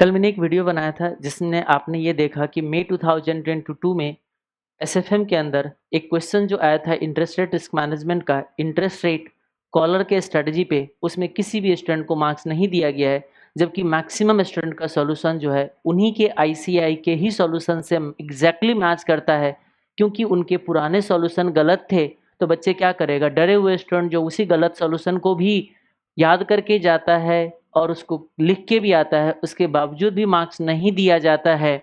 कल मैंने एक वीडियो बनाया था जिसमें आपने ये देखा कि मई 2022 में एसएफएम के अंदर एक क्वेश्चन जो आया था इंटरेस्ट रेट रिस्क मैनेजमेंट का इंटरेस्ट रेट कॉलर के स्ट्रेटजी पे, उसमें किसी भी स्टूडेंट को मार्क्स नहीं दिया गया है। जबकि मैक्सिमम स्टूडेंट का सॉल्यूशन जो है उन्हीं के आईसीआई के ही सॉल्यूशन से एग्जैक्टली मैच करता है, क्योंकि उनके पुराने सॉल्यूशन गलत थे। तो बच्चे क्या करेगा, डरे हुए स्टूडेंट जो उसी गलत सॉल्यूशन को भी याद करके जाता है और उसको लिख के भी आता है, उसके बावजूद भी मार्क्स नहीं दिया जाता है,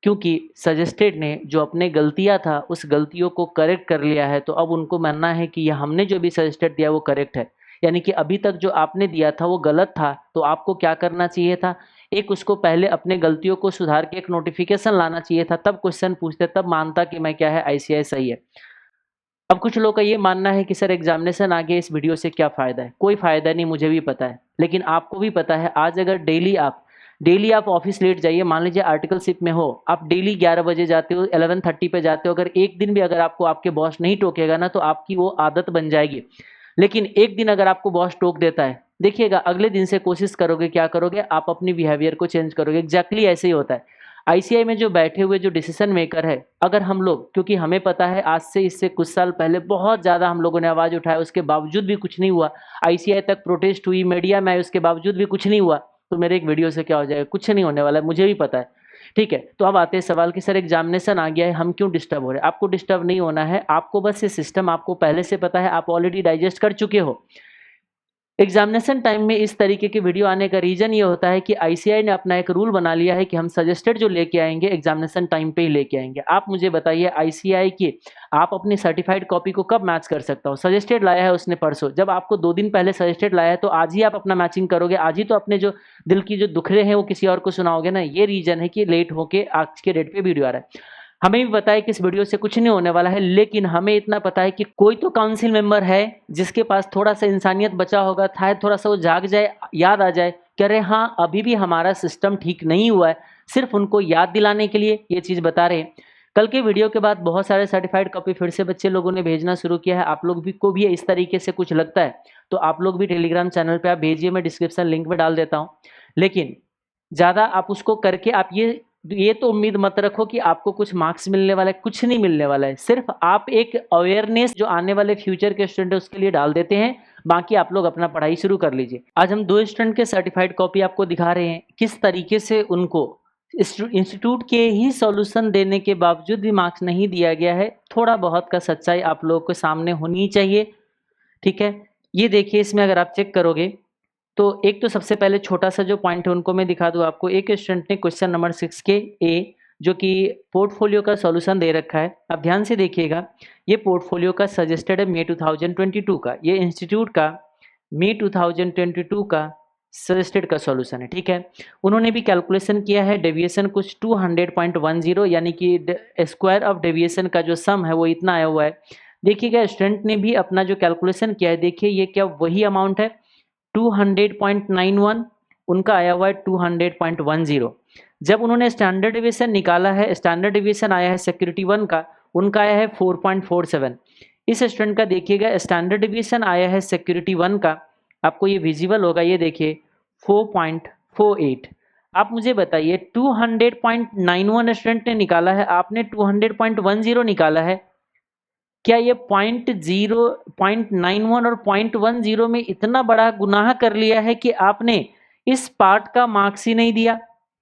क्योंकि सजेस्टेड ने जो अपने गलतियां था उस गलतियों को करेक्ट कर लिया है। तो अब उनको मानना है कि यह हमने जो भी सजेस्टेड दिया वो करेक्ट है, यानी कि अभी तक जो आपने दिया था वो गलत था। तो आपको क्या करना चाहिए था, एक उसको पहले अपने गलतियों को सुधार के एक नोटिफिकेशन लाना चाहिए था, तब क्वेश्चन पूछते, तब मानता कि मैं क्या है आईसीआई सही है। अब कुछ लोगों का ये मानना है कि सर एग्जामिनेशन आ गया, इस वीडियो से क्या फ़ायदा है। कोई फ़ायदा नहीं, मुझे भी पता है, लेकिन आपको भी पता है आज अगर डेली आप ऑफिस लेट जाइए, मान लीजिए आर्टिकलशिप में हो, आप डेली 11 बजे जाते हो, 11:30 पे जाते हो, अगर एक दिन भी अगर आपको आपके बॉस नहीं टोकेगा ना तो आपकी वो आदत बन जाएगी। लेकिन एक दिन अगर आपको बॉस टोक देता है, देखिएगा अगले दिन से कोशिश करोगे, क्या करोगे, आप अपनी बिहेवियर को चेंज करोगे। एग्जैक्टली ऐसे ही होता है। आईसीआई में जो बैठे हुए जो डिसीजन मेकर है, अगर हम लोग, क्योंकि हमें पता है आज से इससे कुछ साल पहले बहुत ज़्यादा हम लोगों ने आवाज़ उठाया, उसके बावजूद भी कुछ नहीं हुआ। आईसीआई तक प्रोटेस्ट हुई, मीडिया में आई, उसके बावजूद भी कुछ नहीं हुआ। तो मेरे एक वीडियो से क्या हो जाएगा, कुछ नहीं होने वाला है, मुझे भी पता है। ठीक है, तो अब आते हैं सवाल कि सर एग्जामिनेशन आ गया है, हम क्यों डिस्टर्ब हो रहे हैं। आपको डिस्टर्ब नहीं होना है, आपको बस ये सिस्टम आपको पहले से पता है, आप ऑलरेडी डाइजेस्ट कर चुके हो। एग्जामिनेशन टाइम में इस तरीके की वीडियो आने का रीजन ये होता है कि आईसीआई ने अपना एक रूल बना लिया है कि हम सजेस्टेड जो लेके आएंगे एग्जामिनेशन टाइम पे ही लेके आएंगे। आप मुझे बताइए आईसीआई की आप अपनी सर्टिफाइड कॉपी को कब मैच कर सकता हो। सजेस्टेड लाया है उसने परसों, जब आपको 2 दिन पहले सजेस्टेड लाया है तो आज ही आप अपना मैचिंग करोगे, आज ही तो अपने जो दिल की जो दुखड़े हैं वो किसी और को सुनाओगे ना। ये रीजन है कि लेट होके आज के डेट पे वीडियो आ रहा है। हमें भी पता है कि इस वीडियो से कुछ नहीं होने वाला है, लेकिन हमें इतना पता है कि कोई तो काउंसिल मेंबर है जिसके पास थोड़ा सा इंसानियत बचा होगा, शायद थोड़ा सा वो जाग जाए, याद आ जाए कि अरे हाँ अभी भी हमारा सिस्टम ठीक नहीं हुआ है। सिर्फ उनको याद दिलाने के लिए ये चीज़ बता रहे हैं। कल के वीडियो के बाद बहुत सारे सर्टिफाइड कॉपी फिर से बच्चे लोगों ने भेजना शुरू किया है। आप लोग भी को भी इस तरीके से कुछ लगता है तो आप लोग भी टेलीग्राम चैनल पर आप भेजिए, मैं डिस्क्रिप्शन लिंक में डाल देता हूँ। लेकिन ज़्यादा आप उसको करके आप ये तो उम्मीद मत रखो कि आपको कुछ मार्क्स मिलने वाला है, कुछ नहीं मिलने वाला है। सिर्फ आप एक अवेयरनेस जो आने वाले फ्यूचर के स्टूडेंट है उसके लिए डाल देते हैं, बाकी आप लोग अपना पढ़ाई शुरू कर लीजिए। आज हम 2 स्टूडेंट के सर्टिफाइड कॉपी आपको दिखा रहे हैं, किस तरीके से उनको इंस्टीट्यूट के ही सॉल्यूशन देने के बावजूद भी मार्क्स नहीं दिया गया है। थोड़ा बहुत का सच्चाई आप लोगों के सामने होनी चाहिए। ठीक है, ये देखिए, इसमें अगर आप चेक करोगे तो एक तो सबसे पहले छोटा सा जो पॉइंट है उनको मैं दिखा दूं आपको। एक स्टूडेंट ने क्वेश्चन नंबर 6 के ए जो कि पोर्टफोलियो का सॉल्यूशन दे रखा है। अब ध्यान से देखिएगा, ये पोर्टफोलियो का सजेस्टेड है मई 2022 का, ये इंस्टीट्यूट का मई 2022 का सजेस्टेड का सॉल्यूशन है। ठीक है, उन्होंने भी कैलकुलेशन किया है, डेविएशन कुछ 200.10, यानी कि स्क्वायर ऑफ डेविएशन का जो सम है वो इतना आया हुआ है। देखिएगा स्टूडेंट ने भी अपना जो कैलकुलेशन किया है, देखिए ये क्या वही अमाउंट है 200.91, उनका आया हुआ है 200.10। जब उन्होंने स्टैंडर्ड डिविएशन निकाला है, स्टैंडर्ड डिविएशन आया है सिक्योरिटी 1 का, उनका आया है 4.47। इस स्टूडेंट का देखिएगा स्टैंडर्ड डिविएशन आया है सिक्योरिटी 1 का, आपको ये विजिबल होगा, ये देखिए 4.48। आप मुझे बताइए 200.91 स्टूडेंट ने निकाला है, आपने 200.10 निकाला है। क्या ये 0.91 और 0.10 में इतना बड़ा गुनाह कर लिया है कि आपने इस पार्ट का मार्क्स ही नहीं दिया,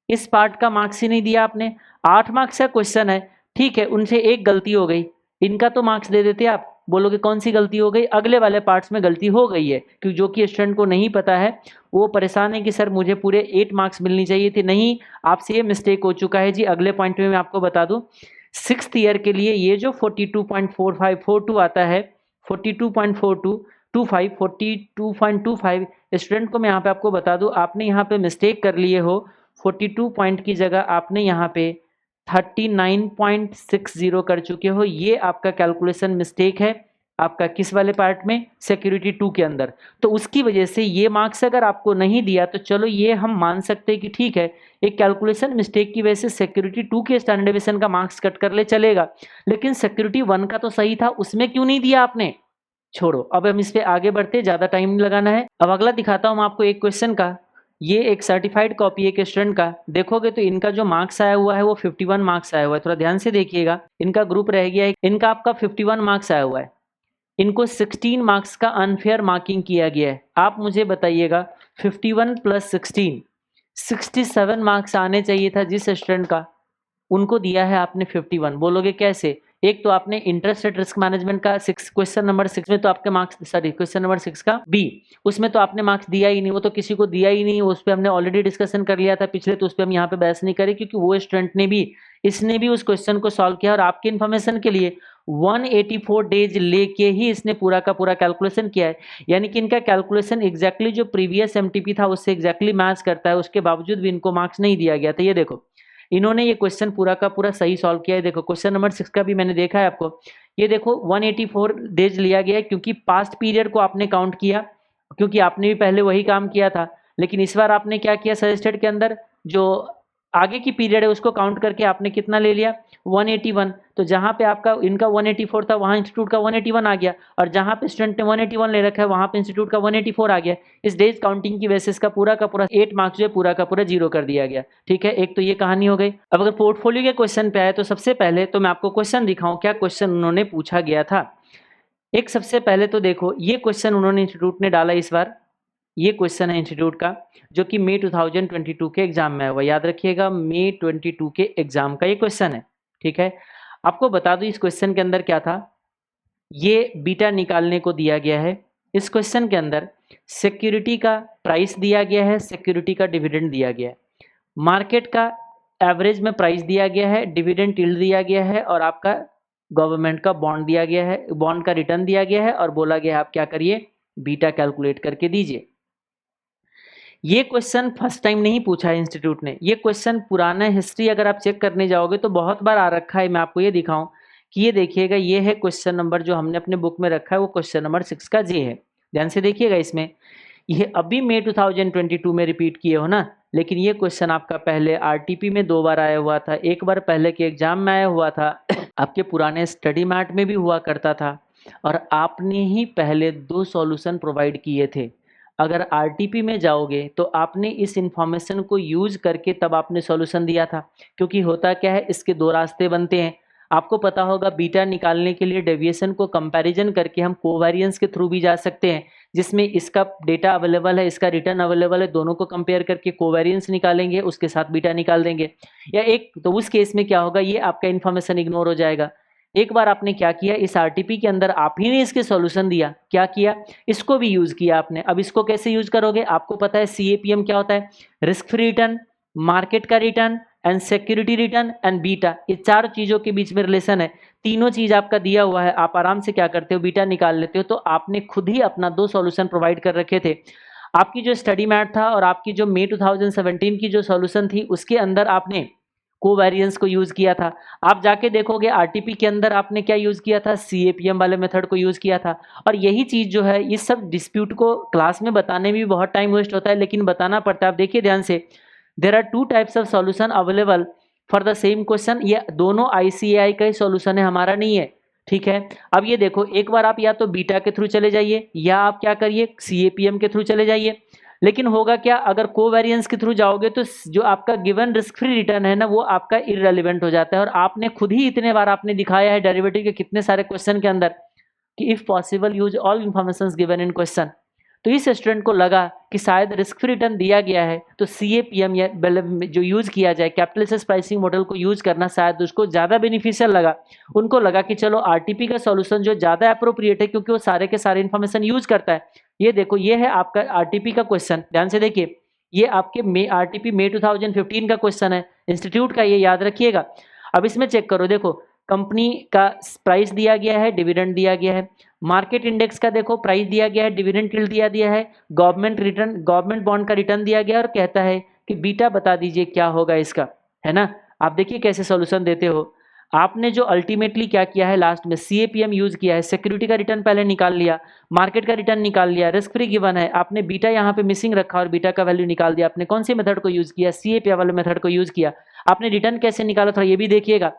इस पार्ट का मार्क्स ही नहीं दिया आपने। 8 मार्क्स का क्वेश्चन है, ठीक है, उनसे एक गलती हो गई, इनका तो मार्क्स दे देते आप। बोलोगे कौन सी गलती हो गई, अगले वाले पार्ट्स में गलती हो गई है, क्योंकि जो कि स्टूडेंट को नहीं पता है वो परेशान है कि सर मुझे पूरे 8 मार्क्स मिलनी चाहिए थे। नहीं, आपसे ये मिस्टेक हो चुका है जी। अगले पॉइंट में मैं आपको बता दूं, 6th ईयर के लिए ये जो 42.4542 आता है, 42.42 स्टूडेंट को मैं यहाँ पे आपको बता दूं, आपने यहाँ पे मिस्टेक कर लिए हो। 42 पॉइंट की जगह आपने यहाँ पे 39.60 कर चुके हो। ये आपका कैलकुलेशन मिस्टेक है, आपका किस वाले पार्ट में, सिक्योरिटी 2 के अंदर। तो उसकी वजह से ये मार्क्स अगर आपको नहीं दिया तो चलो ये हम मान सकते हैं कि ठीक है, एक कैलकुलेशन मिस्टेक की वजह से सिक्योरिटी 2 के स्टैंडर्ड डिविएशन का मार्क्स कट कर ले, चलेगा। लेकिन सिक्योरिटी 1 का तो सही था, उसमें क्यों नहीं दिया आपने। छोड़ो, अब हम इस पे आगे बढ़ते, ज्यादा टाइम नहीं लगाना है। अब अगला दिखाता हूं मैं आपको एक क्वेश्चन का। ये एक सर्टिफाइड कॉपी है एक स्टूडेंट का, देखोगे तो इनका जो मार्क्स आया हुआ है वो 51 मार्क्स आया हुआ है। थोड़ा ध्यान से देखिएगा, इनका ग्रुप रह गया है, इनका आपका 51 मार्क्स आया हुआ है, इनको 16 मार्क्स का अनफेयर मार्किंग किया गया है। आप मुझे बताइएगा 51 प्लस 16 67 मार्क्स आने चाहिए था जिस स्टूडेंट का, उनको दिया है आपने 51। बोलोगे कैसे? एक तो आपने इंटरेस्ट रेट रिस्क मैनेजमेंट का क्वेश्चन नंबर 6 में तो आपके मार्क्स, सॉरी क्वेश्चन नंबर 6 का बी, उसमें तो आपने मार्क्स दिया ही नहीं, वो तो किसी को दिया ही नहीं, उस पर हमने ऑलरेडी डिस्कशन कर लिया था पिछले, तो उस पर हम यहाँ पे बहस नहीं करें क्योंकि वो स्टूडेंट ने भी, इसने भी उस क्वेश्चन को सॉल्व किया और आपके इन्फॉर्मेशन के लिए 184 डेज लेके ही इसने पूरा का पूरा कैलकुलेशन किया है। यानी कि इनका कैलकुलेशन एग्जैक्टली जो प्रीवियस एमटीपी था उससे एग्जैक्टली मैच करता है, उसके बावजूद भी इनको मार्क्स नहीं दिया गया था। ये देखो इन्होंने ये क्वेश्चन पूरा का पूरा सही सॉल्व किया है। देखो क्वेश्चन नंबर 6 का भी मैंने देखा है आपको, ये देखो 184 डेज लिया गया है क्योंकि पास्ट पीरियड को आपने काउंट किया, क्योंकि आपने भी पहले वही काम किया था, लेकिन इस बार आपने क्या किया, सजेस्टेड के अंदर जो आगे की पीरियड है उसको काउंट करके आपने कितना ले लिया, 181। तो जहां पे आपका इनका 184 था वहां इंस्टीट्यूट का 181 आ गया, और जहां पे स्टूडेंट ने 181 ले रखा है वहां पे इंस्टीट्यूट का 184 आ गया। इस डेज काउंटिंग की बेसिस का पूरा 8 मार्क्स जो है पूरा का पूरा जीरो कर दिया गया। ठीक है, एक तो ये कहानी हो गई। अब अगर पोर्टफोलियो के क्वेश्चन पे आए तो सबसे पहले तो मैं आपको क्वेश्चन दिखाऊं, क्या क्वेश्चन उन्होंने पूछा गया था। एक सबसे पहले तो देखो ये क्वेश्चन उन्होंने इंस्टीट्यूट ने डाला इस बार, ये क्वेश्चन है इंस्टीट्यूट का जो कि मई 2022 के एग्जाम में है, वह याद रखिएगा मई 22 के एग्जाम का ये क्वेश्चन है। ठीक है, आपको बता दूं इस क्वेश्चन के अंदर क्या था, ये बीटा निकालने को दिया गया है। इस क्वेश्चन के अंदर सिक्योरिटी का प्राइस दिया गया है, सिक्योरिटी का डिविडेंड दिया गया है, मार्केट का एवरेज में प्राइस दिया गया है, डिविडेंड यील्ड दिया गया है, और आपका गवर्नमेंट का बॉन्ड दिया गया है, बॉन्ड का रिटर्न दिया गया है, और बोला गया है आप क्या करिए, बीटा कैलकुलेट करके दीजिए। ये क्वेश्चन फर्स्ट टाइम नहीं पूछा है इंस्टीट्यूट ने, ये क्वेश्चन पुराना हिस्ट्री अगर आप चेक करने जाओगे तो बहुत बार आ रखा है। मैं आपको ये दिखाऊं कि ये देखिएगा, ये है क्वेश्चन नंबर जो हमने अपने बुक में रखा है, वो क्वेश्चन नंबर 6 का जे है। ध्यान से देखिएगा, इसमें ये अभी मई 2022 में रिपीट किए हो ना, लेकिन ये क्वेश्चन आपका पहले आरटीपी में 2 बार आया हुआ था, एक बार पहले के एग्जाम में आया हुआ था, आपके पुराने स्टडी मैट में भी हुआ करता था, और आपने ही पहले 2 सॉल्यूशन प्रोवाइड किए थे। अगर आरटीपी में जाओगे तो आपने इस इंफॉर्मेशन को यूज करके तब आपने सॉल्यूशन दिया था, क्योंकि होता क्या है, इसके 2 रास्ते बनते हैं। आपको पता होगा बीटा निकालने के लिए डेविएशन को कंपैरिजन करके हम कोवेरिएंस के थ्रू भी जा सकते हैं, जिसमें इसका डेटा अवेलेबल है, इसका रिटर्न अवेलेबल है, दोनों को कंपेयर करके कोवेरिएंस निकालेंगे, उसके साथ बीटा निकाल देंगे। या एक तो उस केस में क्या होगा, ये आपका इन्फॉर्मेशन इग्नोर हो जाएगा। एक बार आपने क्या किया, इस आरटीपी के अंदर आप ही ने इसके सॉल्यूशन दिया, क्या किया, इसको भी यूज किया आपने। अब इसको कैसे यूज करोगे, आपको पता है सीएपीएम क्या होता है, रिस्क फ्री रिटर्न, मार्केट का return and security return and beta, ये 4 चीजों के बीच में रिलेशन है। तीनों चीज आपका दिया हुआ है, आप आराम से क्या करते हो, बीटा निकाल लेते हो। तो आपने खुद ही अपना 2 सॉल्यूशन प्रोवाइड कर रखे थे। आपकी जो स्टडी मैट था और आपकी जो मई 2017 की जो सॉल्यूशन थी उसके अंदर आपने कोवेरिएंस को यूज किया था। आप जाके देखोगे आरटीपी के अंदर आपने क्या यूज किया था, सीएपीएम वाले मेथड को यूज किया था। और यही चीज जो है, इस सब डिस्प्यूट को क्लास में बताने में भी बहुत टाइम वेस्ट होता है, लेकिन बताना पड़ता है। आप देखिए ध्यान से, there are 2 types of solution available for the same question. ये दोनों आईसीएआई का ही सॉल्यूशन है, हमारा नहीं है। ठीक है, अब ये देखो, एक बार आप या तो बीटा के थ्रू चले जाइए या आप क्या करिए, सीएपीएम के थ्रू चले जाइए। लेकिन होगा क्या, अगर कोवेरिएंस के थ्रू जाओगे तो जो आपका गिवन रिस्क फ्री रिटर्न है ना, वो आपका इररेलेवेंट हो जाता है। और आपने खुद ही इतने बार आपने दिखाया है डेरिवेटिव के कितने सारे क्वेश्चन के अंदर कि if possible use all information given in question. तो इस स्टूडेंट को लगा कि शायद रिस्क फ्री रिटर्न दिया गया है तो सीएपीएम या जो यूज किया जाए, कैपिटल एसेट प्राइसिंग मॉडल को यूज करना शायद उसको ज्यादा बेनिफिशियल लगा। उनको लगा कि चलो आरटीपी का सॉल्यूशन जो ज्यादा अप्रोप्रिएट है, क्योंकि वो सारे के सारे इन्फॉर्मेशन यूज करता है। ये देखो, ये है आपका आरटीपी का क्वेश्चन, ध्यान से देखिए, ये आपके आरटीपी मई 2015 का क्वेश्चन है इंस्टीट्यूट का, ये याद रखिएगा। अब इसमें चेक करो, देखो कंपनी का प्राइस दिया गया है, डिविडेंड दिया गया है, मार्केट इंडेक्स का देखो प्राइस दिया गया है, डिविडेंड यील्ड दिया है, गवर्नमेंट बॉन्ड का रिटर्न दिया गया है, और कहता है कि बीटा बता दीजिए क्या होगा इसका, है ना। आप देखिए कैसे सॉल्यूशन देते हो। आपने जो अल्टीमेटली क्या किया है, लास्ट में सीएपीएम यूज किया है, सिक्योरिटी का रिटर्न पहले निकाल लिया, मार्केट का रिटर्न निकाल लिया, रिस्क फ्री गिवन है, आपने बीटा यहाँ पे मिसिंग रखा और बीटा का वैल्यू निकाल दिया। आपने कौन सी मेथड को यूज किया, सीएपीएम वाले मेथड को यूज किया। आपने रिटर्न कैसे निकाला थोड़ा ये भी देखिएगा।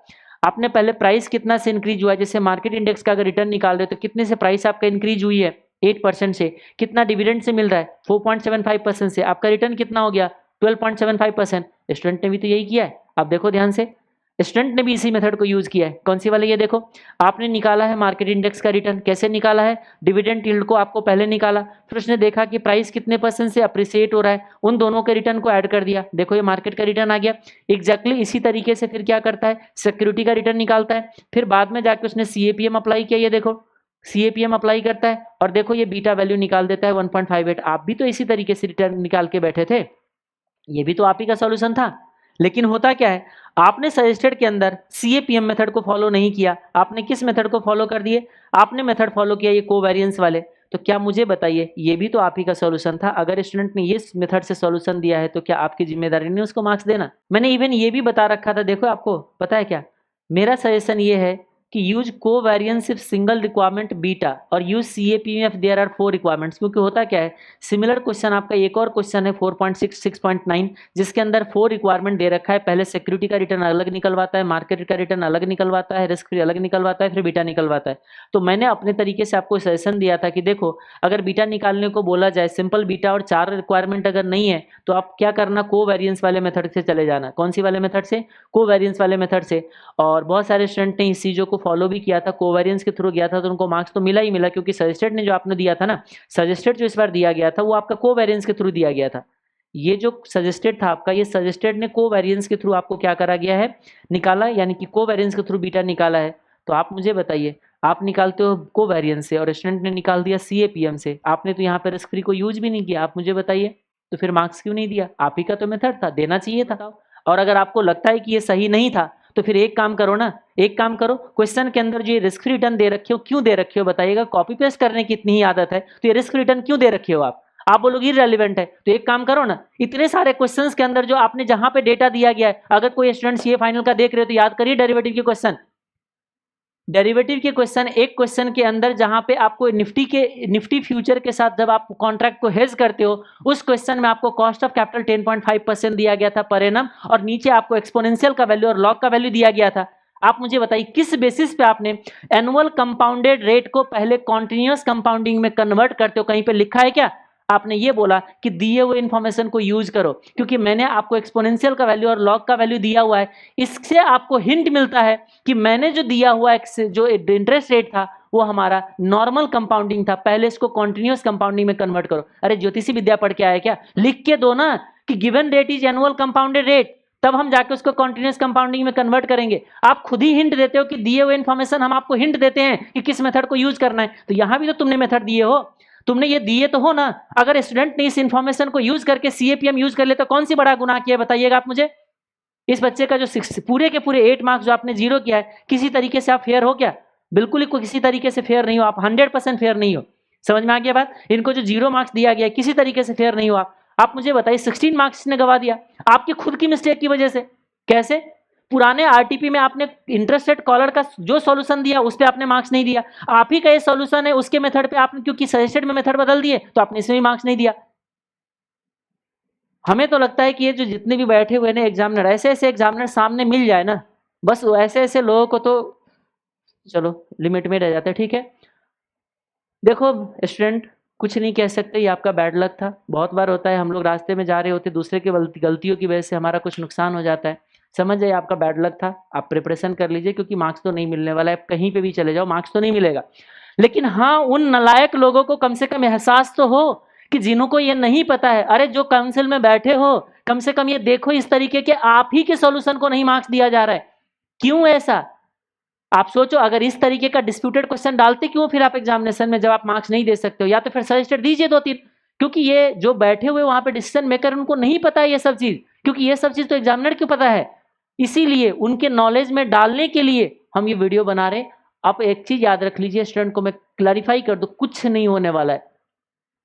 आपने पहले प्राइस कितना से इंक्रीज हुआ है, जैसे मार्केट इंडेक्स का अगर रिटर्न निकाल रहे हो तो कितने से प्राइस आपका इंक्रीज हुई है, 8% से। कितना डिविडेंड से मिल रहा है? 4.75% से। आपका रिटर्न कितना हो गया? 12.75%। स्टूडेंट ने भी तो यही किया है। अब देखो ध्यान से, स्टूडेंट ने भी इसी मेथड को यूज किया है। कौन सी वाली? ये देखो, आपने निकाला है मार्केट इंडेक्स का रिटर्न। कैसे निकाला है? डिविडेंड यील्ड को आपको पहले निकाला, फिर उसने देखा कि प्राइस कितने % से अप्रिसिएट हो रहा है, उन दोनों के रिटर्न को ऐड कर दिया। देखो ये मार्केट का रिटर्न आ गया। एग्जैक्टली इसी तरीके से फिर क्या करता है? सिक्योरिटी का रिटर्न निकालता है। फिर बाद में जाके उसने CAPM अप्लाई किया। ये देखो CAPM अप्लाई करता है और देखो ये बीटा वैल्यू निकाल देता है 1.58। आप भी तो इसी तरीके से रिटर्न निकाल के बैठे थे। ये भी तो आप ही का सॉल्यूशन था। लेकिन होता क्या है, आपने सजेस्टेड के अंदर CAPM मेथड को फॉलो नहीं किया। आपने किस मेथड को फॉलो कर दिए? आपने मेथड फॉलो किया ये कोवेरिएंस वाले। तो क्या मुझे बताइए, ये भी तो आप ही का सॉल्यूशन था। अगर स्टूडेंट ने ये मेथड से सॉल्यूशन दिया है तो क्या आपकी जिम्मेदारी नहीं उसको मार्क्स देना? मैंने इवन ये भी बता रखा था। देखो आपको पता है क्या, मेरा सजेशन ये है कि use covariance if single requirement beta और use CAPM if there are 4 requirements. क्योंकि होता क्या है, सिमिलर क्वेश्चन आपका एक और क्वेश्चन है 4.6 6.9 जिसके अंदर 4 रिक्वायरमेंट दे रखा है। पहले सिक्योरिटी का रिटर्न अलग निकलवाता है, मार्केट का रिटर्न अलग निकलवाता है, रिस्क फ्री अलग निकलवाता है, फिर बीटा निकलवाता है। तो मैंने अपने तरीके से आपको सजेशन दिया था कि देखो अगर बीटा निकालने को बोला जाए, सिंपल बीटा और 4 रिक्वायरमेंट अगर नहीं है तो आप क्या करना, कोवेरिएंस वाले मेथड से चले जाना। कौन सी वाले मेथड से? कोवेरिएंस वाले मेथड से। और बहुत सारे स्टूडेंट ने इस चीज़ों को फॉलो भी किया था, कोवेरिएंस के थ्रू गया था तो उनको मार्क्स तो मिला ही मिला। क्योंकि सजेस्टेड ने जो आपने दिया था ना, सजेस्टेड जो इस बार दिया गया था वो आपका कोवेरिएंस के थ्रू दिया गया था। ये जो सजेस्टेड था आपका, ये सजेस्टेड ने कोवेरिएंस के थ्रू आपको क्या करा गया है, निकाला, यानी कि कोवेरिएंस के थ्रू बीटा निकाला है। तो आप मुझे बताइए, आप निकालते हो कोवेरिएंस से और स्टूडेंट ने निकाल दिया CAPM से। आपने तो यहाँ पे रिस्क फ्री को यूज भी नहीं किया। आप मुझे बताइए तो फिर मार्क्स क्यों नहीं दिया? आप ही का तो मेथड था, देना चाहिए था। और अगर आपको लगता है कि ये सही नहीं था तो फिर एक काम करो ना, एक काम करो, क्वेश्चन के अंदर जो ये रिस्क रिटर्न दे रखे हो, क्यों दे रखे हो बताइएगा? कॉपी पेस्ट करने की इतनी ही आदत है तो ये रिस्क रिटर्न क्यों दे रखे हो आप बोलोगे इररिलेवेंट है। तो एक काम करो ना, इतने सारे क्वेश्चंस के अंदर जो आपने जहां पे डेटा दिया गया है, अगर कोई स्टूडेंट CA फाइनल का देख रहे हो तो याद करिए डेरिवेटिव के क्वेश्चन। डेरिवेटिव के क्वेश्चन, एक क्वेश्चन के अंदर जहां पे आपको निफ्टी फ्यूचर के साथ जब आप कॉन्ट्रैक्ट को हेज करते हो, उस क्वेश्चन में आपको कॉस्ट ऑफ कैपिटल 10.5% दिया गया था पर एनम, और नीचे आपको एक्सपोनेंशियल का वैल्यू और लॉग का वैल्यू दिया गया था। आप मुझे बताइए किस बेसिस पे आपने एनुअल कंपाउंडेड रेट को पहले कॉन्टिन्यूअस कंपाउंडिंग में कन्वर्ट करते हो? कहीं पे लिखा है क्या? आपने ये बोला कि दिए हुए इंफॉर्मेशन को यूज करो, क्योंकि मैंने आपको एक्सपोनेंशियल का वैल्यू और लॉग का वैल्यू दिया हुआ है। इससे आपको हिंट मिलता है कि मैंने जो दिया हुआ जो इंटरेस्ट रेट था वो हमारा नॉर्मल कंपाउंडिंग था, पहले इसको कॉन्टिन्यूअस कंपाउंडिंग में कन्वर्ट करो। अरे ज्योतिषी विद्या पढ़ के आया क्या? लिख के दो ना कि given rate is annual compounded rate, तब हम जाके उसको कॉन्टिन्यूअस कंपाउंडिंग में कन्वर्ट करेंगे। आप खुद ही हिंट देते हो कि दिए हुए इन्फॉर्मेशन हम आपको हिंट देते हैं कि किस मेथड को यूज करना है। तो यहां भी तो तुमने मेथड दिए हो, तुमने ये दिए तो हो ना। अगर स्टूडेंट ने इस इंफॉर्मेशन को यूज करके CAPM यूज कर ले तो कौन सी बड़ा गुनाह किया बताइएगा आप मुझे? इस बच्चे का जो पूरे के पूरे 8 मार्क्स जो आपने जीरो किया है, किसी तरीके से आप फेयर हो क्या? बिल्कुल ही किसी तरीके से फेयर नहीं हो आप, 100% फेयर नहीं हो। समझ में आ गया बात? इनको जो 0 मार्क्स दिया गया है किसी तरीके से फेयर नहीं हो आप मुझे बताइए 16 मार्क्स ने गवा दिया आपकी खुद की मिस्टेक की वजह से। कैसे? पुराने RTP में आपने इंटरेस्ट रेट कॉलर का जो सॉल्यूशन दिया उस पे आपने मार्क्स नहीं दिया, आप ही का ये सॉल्यूशन है उसके मेथड पे आपने, क्योंकि सजेस्टेड में मेथड बदल दिए तो आपने इसमें भी मार्क्स नहीं दिया। हमें तो लगता है कि ये जो जितने भी बैठे हुए ना एग्जामिनर, ऐसे ऐसे एग्जामिनर सामने मिल जाए ना, बस ऐसे ऐसे लोगों को तो चलो लिमिट में रह जाते हैं। ठीक है, देखो स्टूडेंट कुछ नहीं कह सकते, ये आपका बैड लक था। बहुत बार होता है हम लोग रास्ते में जा रहे होते, दूसरे के गलतियों की वजह से हमारा कुछ नुकसान हो जाता है। समझ जाइए आपका बैड लक था, आप प्रिपरेशन कर लीजिए क्योंकि मार्क्स तो नहीं मिलने वाला है। कहीं पे भी चले जाओ मार्क्स तो नहीं मिलेगा, लेकिन हाँ उन नालायक लोगों को कम से कम एहसास तो हो कि जिनको ये नहीं पता है। अरे जो काउंसिल में बैठे हो कम से कम ये देखो इस तरीके के आप ही के सॉल्यूशन को नहीं मार्क्स दिया जा रहा है। क्यों ऐसा? आप सोचो, अगर इस तरीके का डिस्प्यूटेड क्वेश्चन डालते क्यों फिर आप एग्जामिनेशन में, जब आप मार्क्स नहीं दे सकते हो? या तो फिर सजेस्टेड दीजिए 2-3, क्योंकि ये जो बैठे हुए वहां पे डिसीजन मेकर उनको नहीं पता है ये सब चीज, क्योंकि ये सब चीज तो एग्जामिनर क्यों पता है। इसीलिए उनके नॉलेज में डालने के लिए हम ये वीडियो बना रहे। आप एक चीज याद रख लीजिए, स्टूडेंट को मैं क्लैरिफाई कर दूं, कुछ नहीं होने वाला है।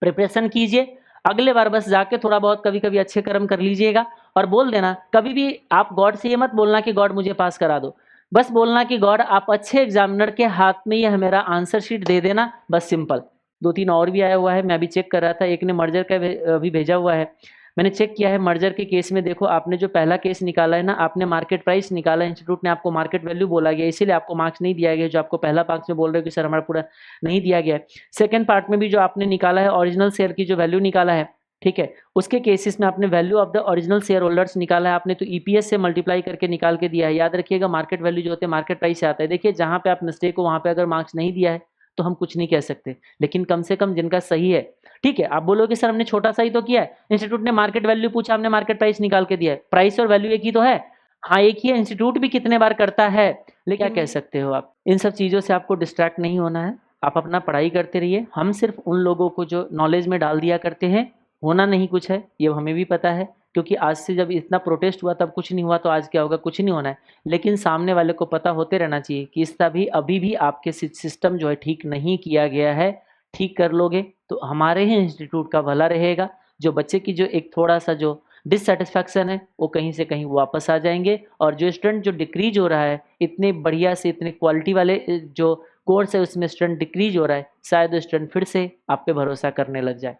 प्रिपरेशन कीजिए, अगले बार बस जाके थोड़ा बहुत कभी कभी अच्छे कर्म कर लीजिएगा और बोल देना। कभी भी आप गॉड से ये मत बोलना कि गॉड मुझे पास करा दो, बस बोलना कि गॉड आप अच्छे एग्जामिनर के हाथ में ये मेरा आंसर शीट दे देना, बस सिंपल। 2-3 और भी आया हुआ है, मैं अभी चेक कर रहा था, एक ने मर्जर का अभी भेजा हुआ है, मैंने चेक किया है मर्जर के केस में, देखो आपने जो पहला केस निकाला है ना, आपने मार्केट प्राइस निकाला, इंस्टीट्यूट ने आपको मार्केट वैल्यू बोला गया, इसीलिए आपको मार्क्स नहीं दिया गया, जो आपको पहला मार्क्स में बोल रहे हो कि सर हमारा पूरा नहीं दिया गया है। सेकंड पार्ट में भी जो आपने निकाला है ओरिजिनल शेयर की जो वैल्यू निकाला है, ठीक है, उसके केसेस में आपने value of the original share holders निकाला है आपने, तो ईपीएस से मल्टीप्लाई करके निकाल के दिया है। याद रखिएगा मार्केट वैल्यू जो होते हैं मार्केट प्राइस से आता है। देखिए जहां पे आप मिस्टेक हो वहां पे अगर मार्क्स नहीं दिया है तो हम कुछ नहीं कह सकते, लेकिन कम से कम जिनका सही है, ठीक है, आप बोलोगे सर हमने छोटा सा ही तो किया है, इंस्टीट्यूट ने मार्केट वैल्यू पूछा, हमने मार्केट प्राइस निकाल के दिया है, प्राइस और वैल्यू एक ही तो है। हाँ एक ही है, इंस्टीट्यूट भी कितने बार करता है, लेकिन क्या कह सकते हो आप। इन सब चीजों से आपको डिस्ट्रैक्ट नहीं होना है, आप अपना पढ़ाई करते रहिए। हम सिर्फ उन लोगों को जो नॉलेज में डाल दिया करते हैं, होना नहीं कुछ है, ये हमें भी पता है, क्योंकि आज से जब इतना प्रोटेस्ट हुआ तब कुछ नहीं हुआ, तो आज क्या होगा, कुछ नहीं होना है। लेकिन सामने वाले को पता होते रहना चाहिए कि इसका भी अभी भी आपके सिस्टम जो है ठीक नहीं किया गया है, ठीक कर लोगे तो हमारे ही इंस्टीट्यूट का भला रहेगा। जो बच्चे की जो एक थोड़ा सा जो डिससेटिस्फैक्शन है वो कहीं से कहीं वापस आ जाएंगे, और जो स्टूडेंट जो डिक्रीज हो रहा है, इतने बढ़िया से इतने क्वालिटी वाले जो कोर्स है उसमें स्टूडेंट डिक्रीज हो रहा है, शायद स्टूडेंट फिर से आप पे भरोसा करने लग जाए।